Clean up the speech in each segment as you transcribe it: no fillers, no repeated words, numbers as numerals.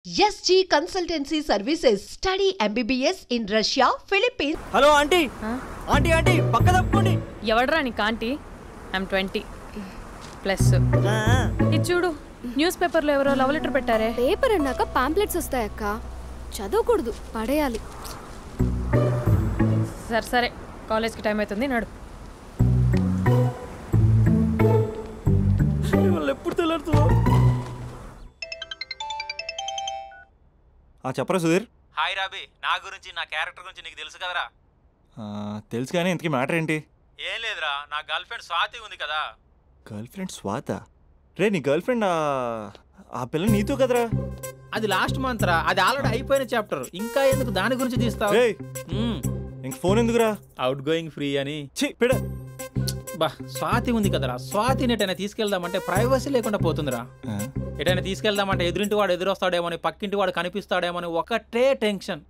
SG Consultancy Services. Study MBBS in Russia, Philippines. Hello aunty aunty aunty పక్క తప్పుకోండి. ఎవడరా నీకు ఆంటీ? I'm 20 plus. ఇది చూడు, న్యూస్ పేపర్లో ఎవరో లవ్ లెటర్ పెట్టారే. పేపర్ అన్నాక పాంప్లెట్స్ వస్తాయక్క, చదవకూడదు, పడేయాలి. సరే సరే, కాలేజ్కి టైం అవుతుంది, నడు. ఎప్పుడు తెల్లారుతుందో. చెప్పరా సుధీర్. హాయ్ రాబీ, నా గురించి నా క్యారెక్టర్ గురించి నీకు తెలుసు కదరా? తెలుసు కానీ ఇంతకీ మ్యాటర్ ఏంటి? ఏం లేదురా, నా గర్ల్ ఫ్రెండ్ స్వాతి ఉంది కదా. గర్ల్ ఫ్రెండ్ స్వాత? రే నీ గర్ల్ ఫ్రెండ్ ఆ పిల్ల నీతో కదరా? అది లాస్ట్ మంత్ రా, అది ఆల్రెడీ అయిపోయిన చాప్టర్, ఇంకా ఎందుకు దాని గురించి తీస్తావు? ఇంక ఫోన్ ఎందుకురా? అవుట్ గోయింగ్ ఫ్రీ అని. పిడ బా, స్వాతి ఉంది కదరా, స్వాతిని ఎటైనా తీసుకెళ్దామంటే ప్రైవసీ లేకుండా పోతుందిరా. ఎటైనా తీసుకెళ్దామంటే ఎదురింటి వాడు ఎదురొస్తాడేమోని, పక్కింటి వాడు కనిపిస్తాడేమోని ఒకటే టెన్షన్.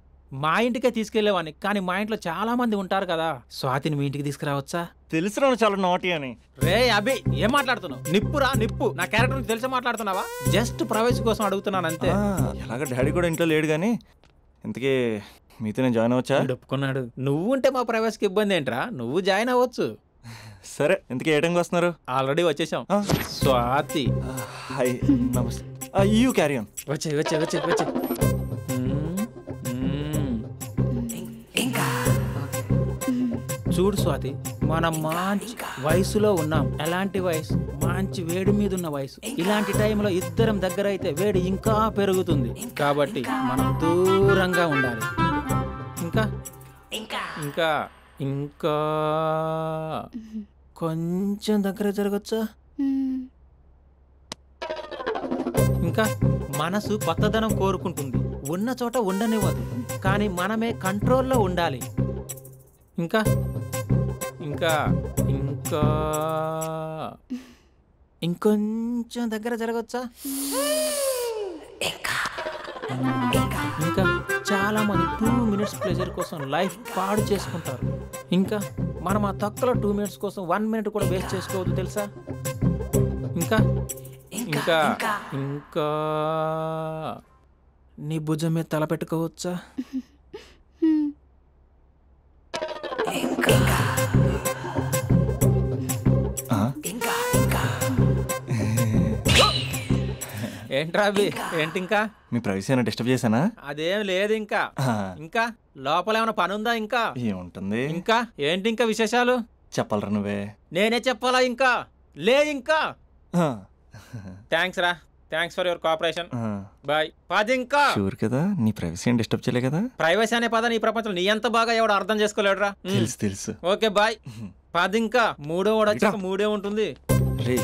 మా ఇంటికే తీసుకెళ్లేవాడిని, కానీ మా ఇంట్లో చాలా మంది ఉంటారు కదా. స్వాతిని మీ ఇంటికి తీసుకురావచ్చా? తెలుసురా చాలా నాటి అని. రే అభి, ఏం మాట్లాడుతున్నావు? నిప్పురా నిప్పు, నా క్యారెక్టర్ తెలిసి మాట్లాడుతున్నావా? జస్ట్ ప్రైవసీ కోసం అడుగుతున్నాను అంతే. ఎలాగ డాడీ కూడా ఇంట్లో లేడు కానీ ఇంతకీ మీతో నేను జాయిన్ అవ్వచ్చా? ఒప్పుకున్నాడు. నువ్వు ఉంటే మా ప్రైవసీకి ఇబ్బంది ఏంట్రా, నువ్వు జాయిన్ అవ్వచ్చు. సరే, ఇంతకీ ఏ టైంకి వస్తున్నారు? ఆల్రెడీ వచ్చేసాం. స్వాతి హాయ్, నమస్తే. You carry on. వచ్చే వచ్చే వచ్చే వచ్చే. చూడు స్వాతి, మనం మంచి వయసులో ఉన్నాం. ఎలాంటి వయసు? మంచి వేడి మీద ఉన్న వయసు. ఇలాంటి టైంలో ఇద్దరం దగ్గర అయితే వేడి ఇంకా పెరుగుతుంది. కాబట్టి మనం దూరంగా ఉండాలి. ఇంకా ఇంకా ఇంకా కొంచెం దగ్గర జరగచ్చా? ఇంకా మనసు కొత్తదనం కోరుకుంటుంది, ఉన్న చోట ఉండనివ్వదు, కానీ మనమే కంట్రోల్లో ఉండాలి. ఇంకా ఇంకా ఇంకా ఇంకొంచెం దగ్గర జరగచ్చా? ఇంకా చాలా మంది 2 minutes ప్లెజర్ కోసం లైఫ్ పాడు చేసుకుంటారు. ఇంకా మనం ఆ తక్కువ 2 minutes కోసం 1 minute కూడా వేస్ట్ చేసుకోవద్దు, తెలుసా? ఇంకా ఇంకా ఇంకా నీ భుజం మీద తల పెట్టుకోవచ్చా? ఏంట్రా అవి? ఏంటి ఇంకా? మీ ప్రైవసీ ఏమైనా డిస్టర్బ్ చేశానా? అదేం లేదు. ఇంకా ఇంకా లోపల ఏమైనా పని ఉందా? ఇంకా ఏముంటుంది? ఇంకా ఏంటి ఇంకా విశేషాలు? చెప్పాలరా నువ్వే. నేనే చెప్పాలా? ఇంకా లే. ఇంకా థ్యాంక్స్ రా, thanks for your cooperation. Bye. పది. ఇంకా షూర్ కదా, నీ ప్రైవసీ ఏం డిస్టర్బ్ చేయలే కదా? ప్రైవసీ అనే పద నీ ప్రపంచం నీ ఎంత బాగా ఎవడు అర్థం చేసుకోలేడురా. తెలుసు తెలుసు. Okay bye. పది. ఇంకా మూడో వాడు వచ్చాక మూడే ఉంటుంది. రే,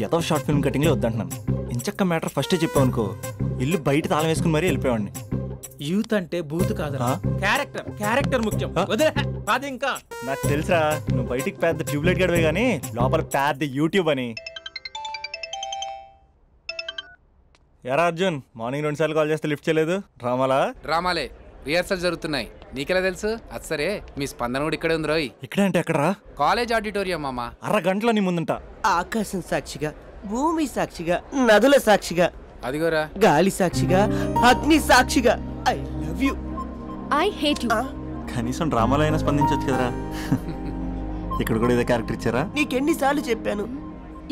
ఏదో షార్ట్ ఫిల్మ్ కటింగ్ లో వద్దంటున్నాను. ఇంచక్క మ్యాటర్ ఫస్టే చెప్పావు అనుకో, ఇల్లు బయట తాళం వేసుకుని మరీ వెళ్ళిపోయాడిని. యూత్ అంటే బూత్ కాదు, క్యారెక్టర్. క్యారెక్టర్ ముఖ్యం. పది. ఇంకా నాకు తెలుసా, నువ్వు బయటికి పెద్ద ట్యూబ్లైట్ గడవే గానీ లోపల పెద్ద యూట్యూబ్ అని. ఎరా అర్జున్, మార్నింగ్ 2 సార్లు కాల్ చేస్తే లిఫ్ట్ చేయలేదు. డ్రామాలే రిహార్సల్ జరుగుతున్నాయి, నీకెలా తెలుసు? అది సరే, మీ స్పందన కూడా ఇక్కడే ఉంది రోయ్. ఇక్కడ అంటే ఎక్కడరా? కాలేజ్ ఆడిటోరియం మామా. అరగంటలో నీ ముందుంటా. ఆకాశం సాక్షిగా, భూమి సాక్షిగా, నదుల సాక్షిగా, అదిగోరా గాలి సాక్షిగా, అగ్ని సాక్షిగా, I love you. I hate you. కనీసం డ్రామాలో అయినా స్పందించవచ్చు కదరా. ఇక్కడ కూడా ఇదే క్యారెక్టర్ ఇచ్చారా? నీకెన్నిసార్లు చెప్పాను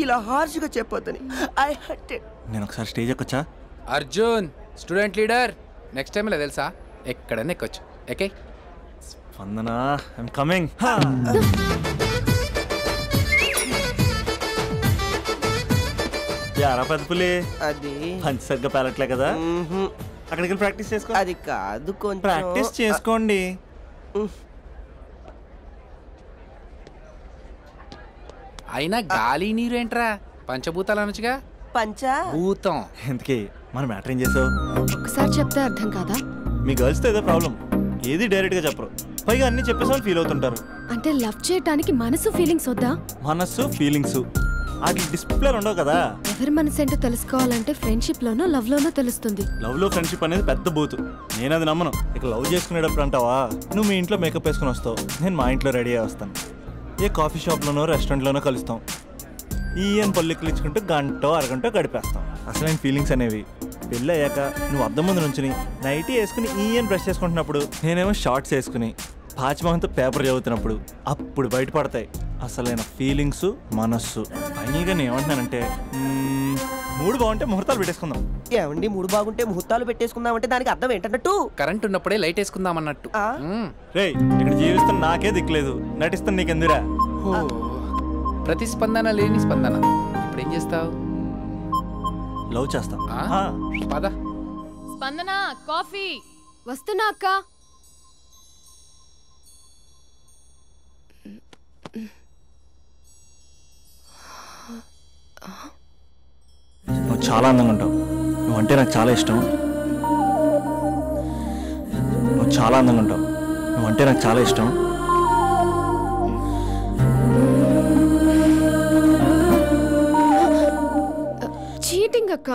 ఇలా హార్ష్గా చెప్పొద్దని. I hurted. నేను ఒకసారి స్టేజ్ ఎక్కొచ్చా? Arjun student leader, next time ఇలా తెలుసా ఎక్కడన్నా ఎక్కొచ్చు. Okay Spandana, I'm coming. యారా పెద్ద పులి, అది పంచి సరిగ్గా పేలట్లే కదా? అక్కడికి ప్రాక్టీస్ చేసుకో. అది కాదు, కొంచెం ప్రాక్టీస్ చేసుకోండి. అయినా గాలి నీరు ఏంట్రా, పంచభూతాలు అనొచ్చుగా. పంచభూతం. ఎందుకే మన మ్యాటర్ ఏం చేసావు? ఒకసారి చెప్తే అర్థం కాదా? మీ గర్ల్స్తో ఏదో ప్రాబ్లం, ఏది డైరెక్ట్ గా చెప్పరు, పైగా అన్ని చెప్పేసి వాళ్ళు ఫీల్ అవుతుంటారు. అంటే లవ్ చేయడానికి మనసు ఫీలింగ్స్ వద్దా? మనస్సు ఫీలింగ్స్ వాటి డిస్ప్లే ఉండవు కదా. ఎవరి మనసు ఏంటో తెలుసుకోవాలంటే ఫ్రెండ్షిప్ లోనో లవ్ లోనో తెలుస్తుంది. లవ్ లో ఫ్రెండ్షిప్ అనేది పెద్ద బూతు, నేను అది నమ్మను. ఇక లవ్ చేసుకునేటప్పుడు అంటావా, నువ్వు మీ ఇంట్లో మేకప్ వేసుకుని వస్తావు, నేను మా ఇంట్లో రెడీ అయ్యి వస్తాను. ఏ కాఫీ షాప్లోనో రెస్టారెంట్లోనో కలుస్తాం. ఈయన పల్లెక్కులు ఇచ్చుకుంటూ గంట అరగంట గడిపేస్తాం. అసలైన ఫీలింగ్స్ అనేవి పెళ్ళి అయ్యాక నువ్వు అద్దం ముందు నుంచుని నైటీ వేసుకుని ఈయన బ్రష్ చేసుకుంటున్నప్పుడు నేనేమో షార్ట్స్ వేసుకుని పాచిమహంతో పేపర్ చదువుతున్నప్పుడు అప్పుడు బయటపడతాయి అసలైన ఫీలింగ్స్, మనస్సు. ఫైనల్గా నేను ఏమంటున్నానంటే మూడు బాగుంటే ముహూర్తాలు పెట్టేసుకుందాం. ఏమండి మూడు బాగుంటే ముహూర్తాలు పెట్టేసుకుందాం అంటే దానికి అర్థం ఏంటన్నట్టు? కరెంట్ ఉన్నప్పుడే లైట్ వేసుకుందాం అన్నట్టు. రేయ్ ఇక్కడ జీవిస్తున్న నాకే దిక్కులేదు, నటిస్తున్న నీకెందురా? ప్రతిస్పందన లేని స్పందన. ఇప్పుడు ఏం చేస్తావు? లవ్ చేస్తా. పద. స్పందన కాఫీ. వస్తున్నా అక్క. నువ్వు చాలా అందంగా ఉంటావు. నువ్వంటే నాకు చాలా ఇష్టం. నువ్వు చాలా అందంగా ఉంటావు. నువ్వంటే నాకు చాలా ఇష్టం. చీటింగ్ అక్క.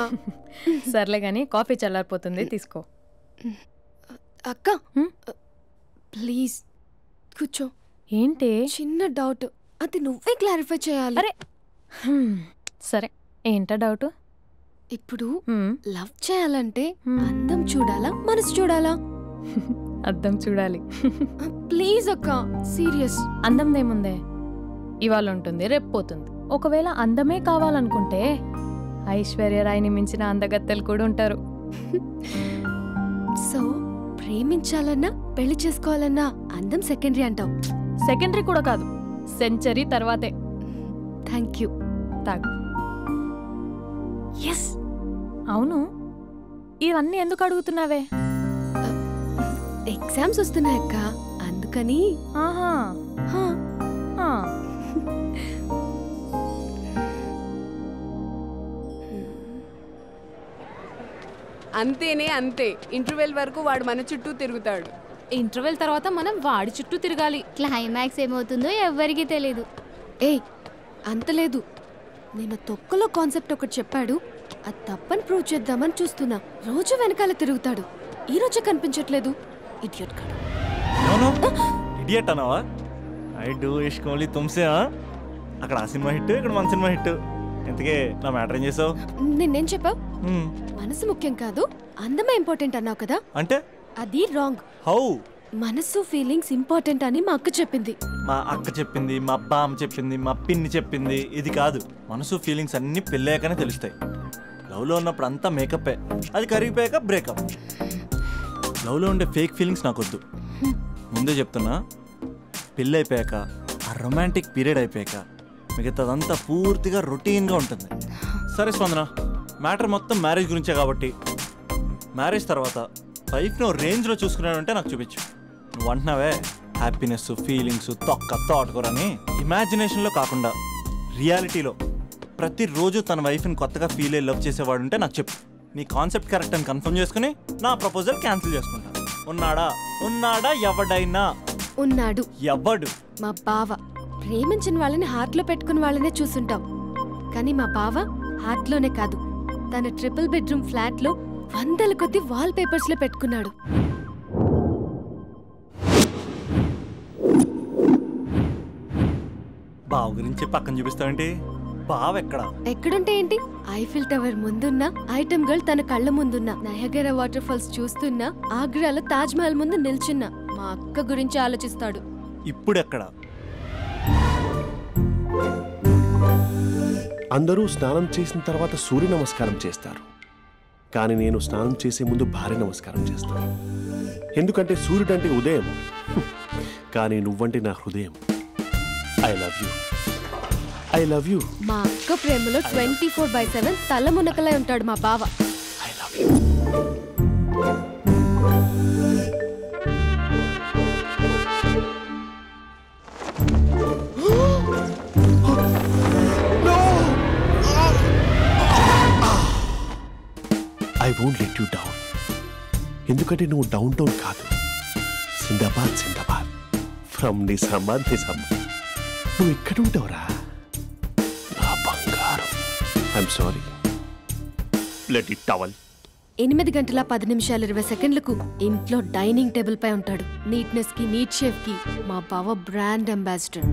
సర్లే కానీ కాఫీ చల్లారిపోతుంది, తీసుకో. అక్క ప్లీజ్ కూర్చో. ఏంటి? చిన్న డౌట్, అది నువ్వే క్లారిఫై చేయాలి. అరే సరే, ఏంటా డౌట్? ఇప్పుడు లవ్ చేయాలంటే అందం చూడాలా, మనసు చూడాలా? అద్దం చూడాలి. ప్లీజ్ అక్క, సీరియస్. అందందేముందే, ఇవాళ ఉంటుంది రేపు పోతుంది. ఒకవేళ అందమే కావాలనుకుంటే ఐశ్వర్యరాయ్ని మించిన అందగత్తెలు కూడా ఉంటారు. సో ప్రేమించాలన్నా పెళ్లి చేసుకోవాలన్నా అందం సెకండరీ అంటావు? సెకండరీ కూడా కాదు, సెంచరీ తర్వాతే. Thank you. తాగు. ఎస్. అవును, ఇవన్నీ ఎందుకు అడుగుతున్నావే? ఎగ్జామ్స్ వస్తున్నాయక్క, అందుకని. ఆహా. అంతేనే అంతే. ఇంటర్వెల్ వరకు వాడు మన చుట్టూ తిరుగుతాడు. ఇంటర్వెల్ తర్వాత మనం వాడి చుట్టూ తిరగాలి. క్లైమాక్స్ ఏమవుతుందో ఎవ్వరికీ తెలీదు. ఏయ్ అంత లేదు, నేను తొక్కలో కాన్సెప్ట్ ఒకటి చెప్పాడు, అది తప్పని ప్రూవ్ చేద్దామని చూస్తున్నా. రోజు వెనకాల తిరుగుతాడు, ఈ రోజే కనిపించట్లేదు. ఇడియట్ కాడు. ఇడియట్ అన్నావా? ఐ డూ ఇష్క్ ఓన్లీ తుమ్సే. అక్కడ ఆ సినిమా హిట్, ఇక్కడ మన సినిమా హిట్. ఇంతకే నా మ్యాటర్ ఏం చేసావు? నిన్నేం చెప్పావు? మనసు ముఖ్యం కాదు, అందమే ఇంపార్టెంట్ అన్నావు కదా. అంటే అది రాంగ్. హౌ? మనసు ఫీలింగ్స్ ఇంపార్టెంట్ అని మా అక్క చెప్పింది. మా అక్క చెప్పింది, మా బామ్మ చెప్పింది, మా పిన్ని చెప్పింది. ఇది కాదు, మనసు ఫీలింగ్స్ అన్ని పెళ్ళాకనే తెలుస్తాయి. లవ్లో ఉన్నప్పుడు అంతా మేకప్పే, అది కరిగిపోయాక బ్రేకప్. లవ్లో ఉండే ఫేక్ ఫీలింగ్స్ నాకొద్దు. ముందే చెప్తున్నా, పెళ్ళి అయిపోయాక ఆ రొమాంటిక్ పీరియడ్ అయిపోయాక మిగతాదంతా పూర్తిగా రొటీన్గా ఉంటుంది. సరే స్పందన, మ్యాటర్ మొత్తం మ్యారేజ్ గురించే కాబట్టి మ్యారేజ్ తర్వాత వైఫ్ను రేంజ్లో చూసుకున్నాడంటే నాకు చూపించు. నువ్వు అంటున్నావే హ్యాపీనెస్, ఫీలింగ్స్, తోటకూరని. ఇమాజినేషన్లో కాకుండా రియాలిటీలో ప్రతిరోజు తన వైఫ్ని కొత్తగా ఫీల్ అయ్యి లవ్ చేసేవాడు ఉంటే నాకు చెప్పు. నీ కాన్సెప్ట్ కరెక్ట్ అని కన్ఫర్మ్ చేసుకుని నా ప్రపోజల్ క్యాన్సిల్ చేసుకుంటాను. ఉన్నాడా ఎవడైనా? ఉన్నాడు. ఎవడు? మా బావ. ప్రేమించిన వాళ్ళని హార్ట్లో పెట్టుకున్న వాళ్ళనే చూసుంటాం, కానీ మా బావ హార్ట్లోనే కాదు, తన ట్రిపుల్ బెడ్రూమ్ ఫ్లాట్లో వందల కొద్ది వాల్ పేపర్స్ లో పెట్టుకున్నాడు. బావ గురించి పక్కన చూపిస్తావేంటి? బావ ఎక్కడుంటే ఏంటి? ఐఫిల్ టవర్ ముందున్న ఐటమ్ గర్ల్ తన కళ్ళ ముందున్న నయగరా వాటర్ ఫాల్స్ చూస్తున్నా, ఆగ్రాలో తాజ్ మహల్ ముందు నిల్చున్నా మా అక్క గురించి ఆలోచిస్తాడు. ఇప్పుడు ఎక్కడ? అందరూ స్నానం చేసిన తర్వాత సూర్య నమస్కారం చేస్తారు, కానీ నేను స్నానం చేసే ముందు భార్య నమస్కారం చేస్తాను. ఎందుకంటే సూర్యుడు అంటే ఉదయం, కానీ నువ్వంటే నా హృదయం. I love you, I love you. మా అక్క ప్రేమలో 24/7 తల మునకలై ఉంటాడు మా బావ. I love you. I won't let you down. ఎందుకంటే నువ్వు డౌన్ టౌన్ కాదు, జిందాబాద్ జిందాబాద్ ఫ్రమ్ నిజామాబాద్ నిజామాబాద్. నువ్వు ఇక్కడ ఉంటావురా నా బంగారం. I'm sorry, let it towel. 8:10:20 ఇంట్లో డైనింగ్ టేబుల్ పై ఉంటాడు. నీట్నెస్ కి, నీట్ షేఫ్ కి మా బావ బ్రాండ్ అంబాసిడర్.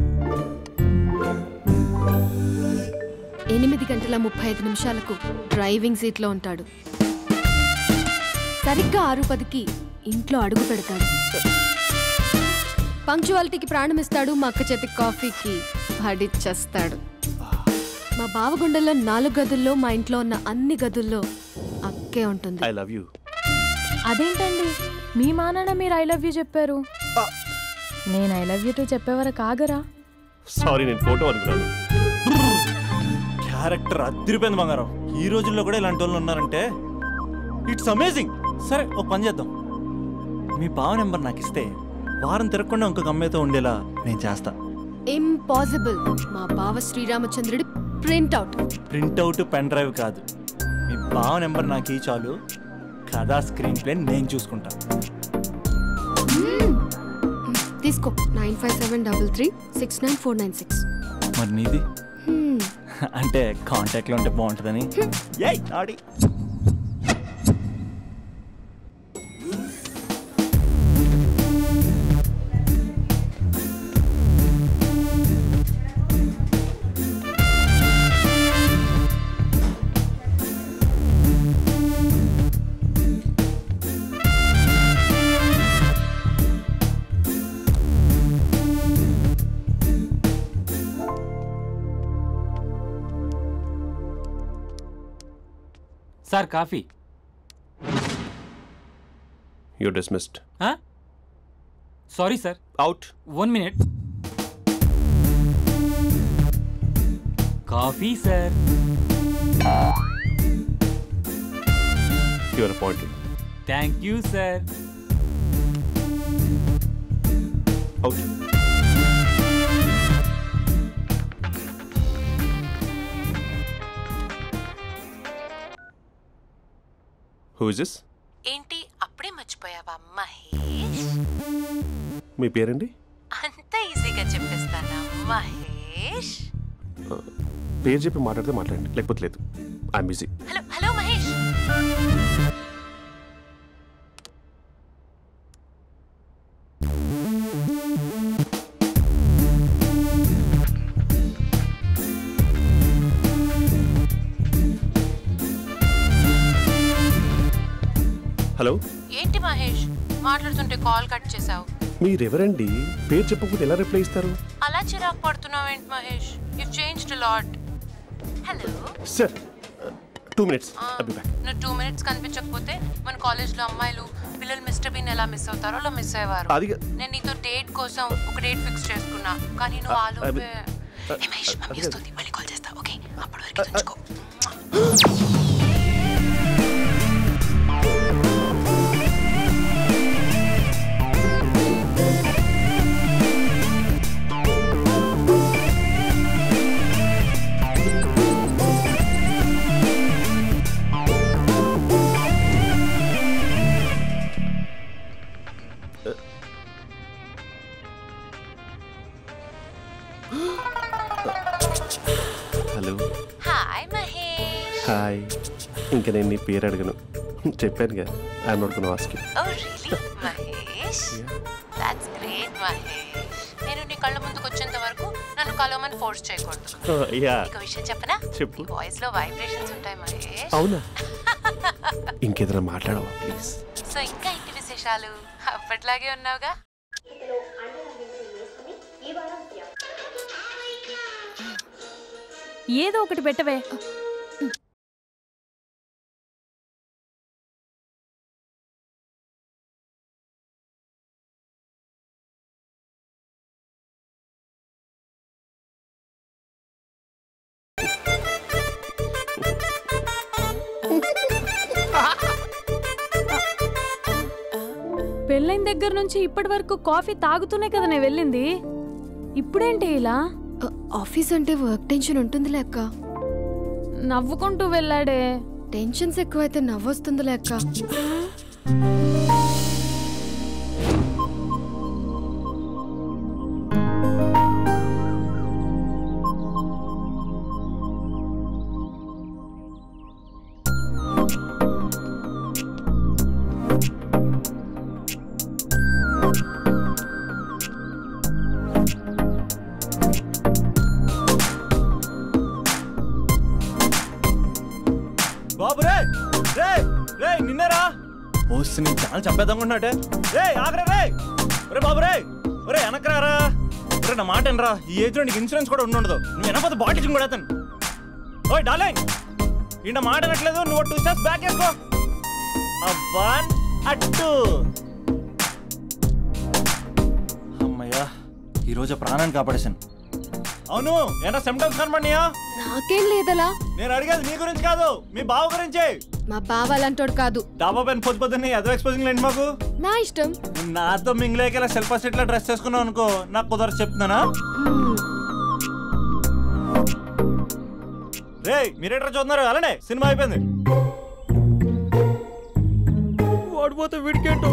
8:35 డ్రైవింగ్ సీట్ లో ఉంటాడు. సరిగ్గా 6:10కి ఇంట్లో అడుగు పెడతాడు. పంక్చువాలిటీకి ప్రాణం ఇస్తాడు. మా అక్క చేతి కాఫీకి పడిచ్చేస్తాడు. మా బావగుండెల్లో 4 గదుల్లో మా ఇంట్లో ఉన్న అన్ని గదుల్లో అక్కే ఉంటుంది. I love you. అదేంటండి మీ మానాన్న మీరు ఐ లవ్ యూ చెప్పారు, నేను ఐ లవ్ యూ టు చెప్పేవరకు ఆగరా? సారీ, నేను ఫోటో అనుకున్నాను. క్యారెక్టర్ అదిరిపోయింది బంగారం. ఈ రోజుల్లో కూడా ఇలాంటి వాళ్ళు ఉన్నారంటే ఇట్స్ అమేజింగ్. సరే ఒక పని చేద్దాం, మీ బావ నెంబర్ నాకు ఇస్తే వారం తిరగకుండా ఇంకొక అమ్మాయితో ఉండేలా నేను చేస్తా. ఇంపాసిబుల్. మా బావ శ్రీరామచంద్రుడి ప్రింట్అవుట్ పెన్ డ్రైవ్ కాదు, మీ బావ నెంబర్ నాకు ఈ చాలు. కథా స్క్రీన్ ప్లే నేను చూసుకుంటా. తీసుకో. 9573369496. మరి నీది? అంటే కాంటాక్ట్లో ఉంటే బాగుంటుందని. ఆడి sir coffee. You're dismissed. Sorry sir. Out. 1 minute. Coffee sir. You're appointed. Thank you sir. Out. Who is this? ఏంటి అప్పుడే మర్చిపోయావా మహేష్? మీ పేరండి? అంత ఈజీగా చెప్పేస్తానా మహేష్? పేరు చెప్పి మాట్లాడితే మాట్లాడండి, లేకపోతే లేదు. I'm busy. Hello hello Mahesh. Hello. ఏంటి మహేష్ మాట్లాడుతుంటే కాల్ కట్ చేసావు? మీరెవరండి? పేరు చెప్పకపోతే ఎలా రిప్లై ఇస్తారు? అలా చిరాకు పడుతున్నావేంటి Mahesh? You changed lot. Hello sir, 2 minutes. I'll be back. నువ్వు 2 minutes కనిపించకపోతే మన కాలేజ్లో అమ్మాయిలు పిల్లలు మిస్టర్ బీన్ ఎలా మిస్ అవుతారో అలా మిస్ అయ్యేవారు. నేను నీతో డేట్ కోసం ఒక డేట్ ఫిక్స్ చేసుకున్నా, కానీ నువ్వు ఆలోపే. మహేష్ మమ్మీ వస్తుంది, మళ్ళీ కాల్ చేస్తా. ఓకే, అప్పటి వరకు తుంచుకో. హలో. హాయ్ మహేష్. హాయ్. ఇంకా నేను నీ పేరు అడగను, చెప్పానుగా. I'm not gonna ask you. Oh really Mahesh? That's great Mahesh. నేను నీ కళ్ళ ముందుకు వచ్చేంత వరకు నన్ను కలవమని ఫోర్స్ చేయకూడదు. ఒక విషయం చెప్పనా? చెప్పు. వాయిస్ లో వైబ్రేషన్స్ ఉంటాయి మహేష్. అవునా? ఇంకేదైనా మాట్లాడవా ప్లీజ్? సో ఇంకా ఇంటి విశేషాలు అప్పట్లాగే ఉన్నావుగా? ఏదో ఒకటి పెట్టవే. పెళ్ళైన దగ్గర నుంచి ఇప్పటి వరకు కాఫీ తాగుతూనే కదా నేను వెళ్ళింది. ఇప్పుడేంటి ఇలా? ఆఫీస్ అంటే వర్క్ టెన్షన్ ఉంటుంది లేక. నవ్వుకుంటూ వెళ్ళాడే. టెన్షన్స్ ఎక్కువైతే నవ్వొస్తుంది లేక. నీ ఛానల్ చంపేద్దామనుకుంటున్నాటే. రే ఆగరా రే, ఒరే బాబు రే, ఒరే వెనకరారా, ఒరే నా మాట అనరా. ఈ ఏజ్లో నీకు ఇన్సూరెన్స్ కూడా ఉండదు. నువ్వు వెనకపోతే బాటిల్ కూడా అతను. ఓయ్ డార్లింగ్, ఈయన మాట అనట్లేదు. నువ్వు 2 steps బ్యాక్ వేసుకో. 1 2. అమ్మయ్యా, ఈరోజు ప్రాణాన్ని కాపాడేశాను. అవును, ఏనా సిమ్టమ్స్ కనబడినాయా? నాకేం లేదలా. నేను అడిగేది నీ గురించి కాదు, మీ బావ గురించి. మా బావ అలాంటోడు కాదు. డాబా పైన పొద్దున్నే ఎదో ఎక్స్పోజింగ్ లేండి మాకు. నా ఇష్టం. నాతో మింగిలేక సెల్ఫ్ సెట్ డ్రెస్ చేసుకున్నావు అనుకో, నాకు కుదరదు చెప్తున్నానా. రే మీరేట్రా చూస్తున్నారు? అలానే సినిమా అయిపోయింది. వాడిపోతే వీడికేంటో.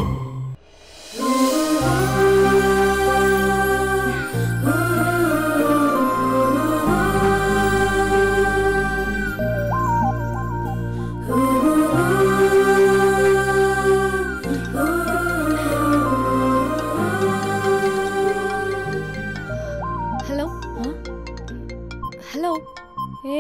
Hello hello. ఏ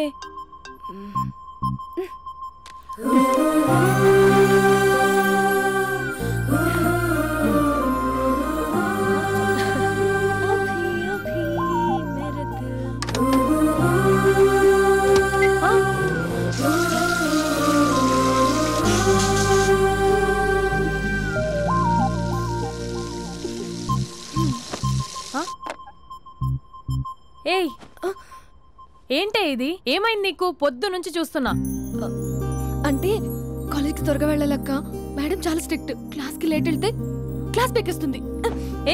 ఏయ్ ఏంటే ఇది? ఏమైంది నీకు? పొద్దు నుంచి చూస్తున్నా. అంటే కాలేజ్కి త్వరగా వెళ్ళాలక్క. మేడం చాలా స్ట్రిక్ట్. క్లాస్కి లేట్ వెళ్తే క్లాస్ పెక్కేస్తుంది.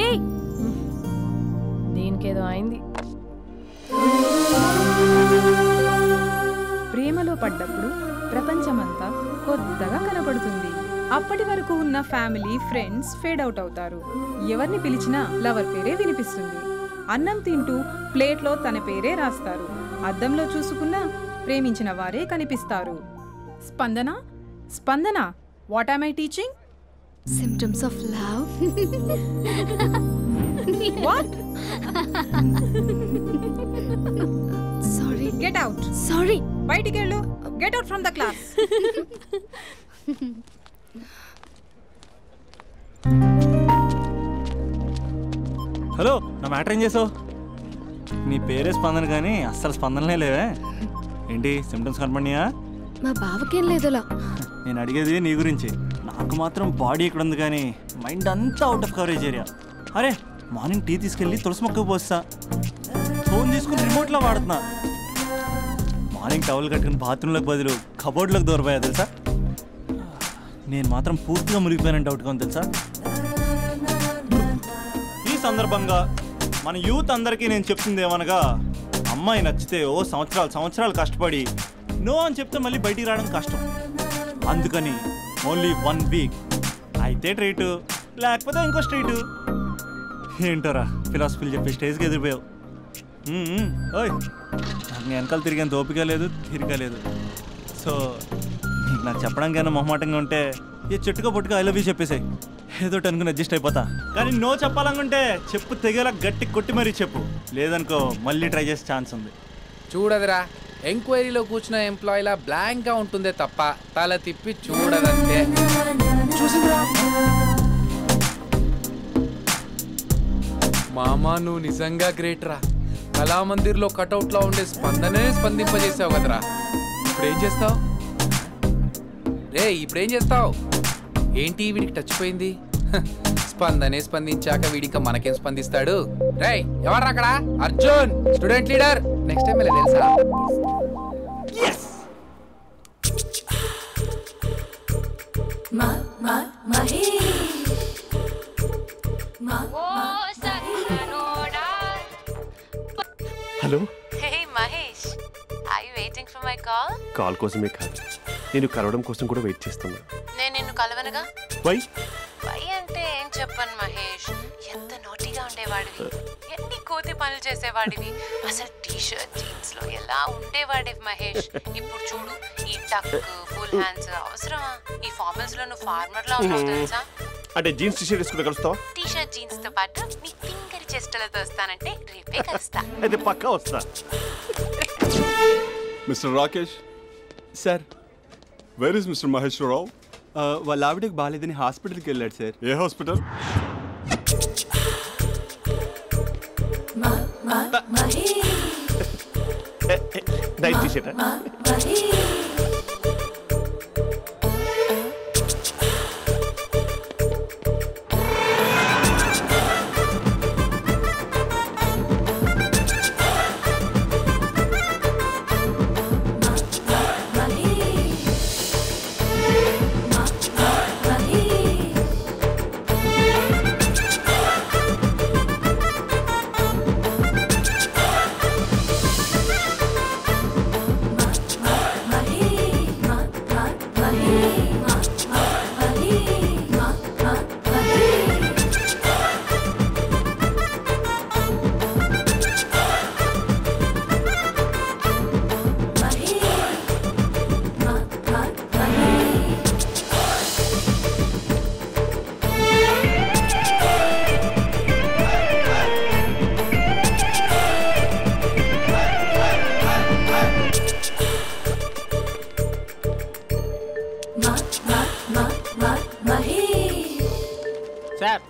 ఏయ్ దీనికేదో అయింది. ప్రేమలో పడ్డప్పుడు ప్రపంచమంతా కొత్తగా కనబడుతుంది. అప్పటి వరకు ఉన్న ఫ్యామిలీ ఫ్రెండ్స్ ఫేడ్ అవుట్ అవుతారు. ఎవరిని పిలిచినా లవర్ పేరే వినిపిస్తుంది. అన్నం తింటూ ప్లేట్లో తన పేరే రాస్తారు. అద్దంలో చూసుకున్నా ప్రేమించిన వారే కనిపిస్తారు. Spandana Spandana, what am I teaching? Symptoms of love. What? Sorry. Get out. Sorry. బయటికి వెళ్ళు. Get out from the class. Hello, నా మ్యాటర్ ఏం చేసావు? నీ పేరే స్పందన కానీ అస్సలు స్పందనలే లేవే. ఏంటి సిమ్టమ్స్ కనపడినాయా? మా బావకేం లేదులా. నేను అడిగేది నీ గురించి. నాకు మాత్రం బాడీ ఇక్కడ ఉంది కానీ మైండ్ అంతా అవుట్ ఆఫ్ కవరేజ్ ఏరియా. అరే మార్నింగ్ టీ తీసుకెళ్ళి తులసి మొక్కకు పోస్తా, ఫోన్ తీసుకుని రిమోట్లో వాడుతున్నా. మార్నింగ్ టవల్ కట్టుకుని బాత్రూంలోకి బదులు కబోర్డ్లోకి దూరపోయా తెలుసా. నేను మాత్రం పూర్తిగా మునిగిపోయానని డౌట్గా ఉంది తెలుసా. ఈ సందర్భంగా మన యూత్ అందరికీ నేను చెప్తుంది ఏమనగా, అమ్మాయి నచ్చితే ఓ సంవత్సరాలు కష్టపడి నో అని చెప్తే మళ్ళీ బయటికి రావడం కష్టం. అందుకని ఓన్లీ 1 వీక్ అయితే ట్రీటు, లేకపోతే ఇంకో స్ట్రీటు. ఏంటోరా ఫిలాసఫీలు చెప్పి స్టేజ్కి ఎదిరిపోయావు. ఓయ్ నాకు వెనకాల తిరిగేంత ఓపిక లేదు, తీరిక లేదు. సో నీకు నాకు చెప్పడానికైనా మొహమాటంగా ఉంటే ఏ చెట్టుగా పొట్టుగా ఐ లవ్ యూ చెప్పేసాయి. ఏదో అనుకుని అడ్జస్ట్ అయిపోతా. కానీ నో చెప్పాలనుకుంటే చెప్పు తెగేలా గట్టి కొట్టి మరీ చెప్పు. లేదనుకో మళ్ళీ ట్రై చేసే ఛాన్స్ ఉంది. చూడదురా, ఎంక్వైరీలో కూర్చున్న ఎంప్లాయీలా బ్లాంక్గా ఉంటుందే తప్ప తల తిప్పి చూడదంతే. చూసిందిరా మామా, నువ్వు నిజంగా గ్రేట్ రా. కళామందిర్లో కటౌట్లో ఉండే స్పందనే స్పందింపజేసావు కదరా. ఇప్పుడేం చేస్తావు రే? ఇప్పుడేం చేస్తావు? ఏంటి వీడికి టచ్ పోయింది? స్పందనే స్పందించాక వీడిక మనకేం స్పందిస్తాడు? రేయ్ ఎవరు అక్కడ? Arjun student leader. Next time ఇలా తెలుసా? Hello. Hey Mahesh, are you waiting for my call? Call కోసమే కాదు, నేను కలవడం కోసం కూడా వెయిట్ చేస్తున్నా. నేను నిన్ను కలవనుగా. వై అంటే ఏం చెప్పను మహేష్, ఎంత నోటీగా ఉండేవాడివి, ఎన్ని కోతి పనులు చేసేవాడివి, అసలు టీ షర్ట్ జీన్స్ లో ఎలా ఉండేవాడివి మహేష్. ఇప్పుడు చూడు, ఈ టక్ ఫుల్ హ్యాండ్స్ అవసరమా? ఈ ఫార్మల్స్ లో నువ్వు ఫార్మర్ లా ఉన్నావు తెలుసా. అంటే జీన్స్ టీ షర్ట్ వేసుకుంటే కలుస్తావా? టీ షర్ట్ జీన్స్ తో పాటు నీ ఫింగర్ చెస్టలతో వస్తానంటే రేపే కలుస్తా. అయితే పక్కా వస్తా. Mister Rakesh sir. Where is mister Maheshwararao? వాళ్ళ ఆవిడకి బాగాలేదని హాస్పిటల్కి వెళ్ళాడు సార్. ఏ హాస్పిటల్? Night t-shirt. సార్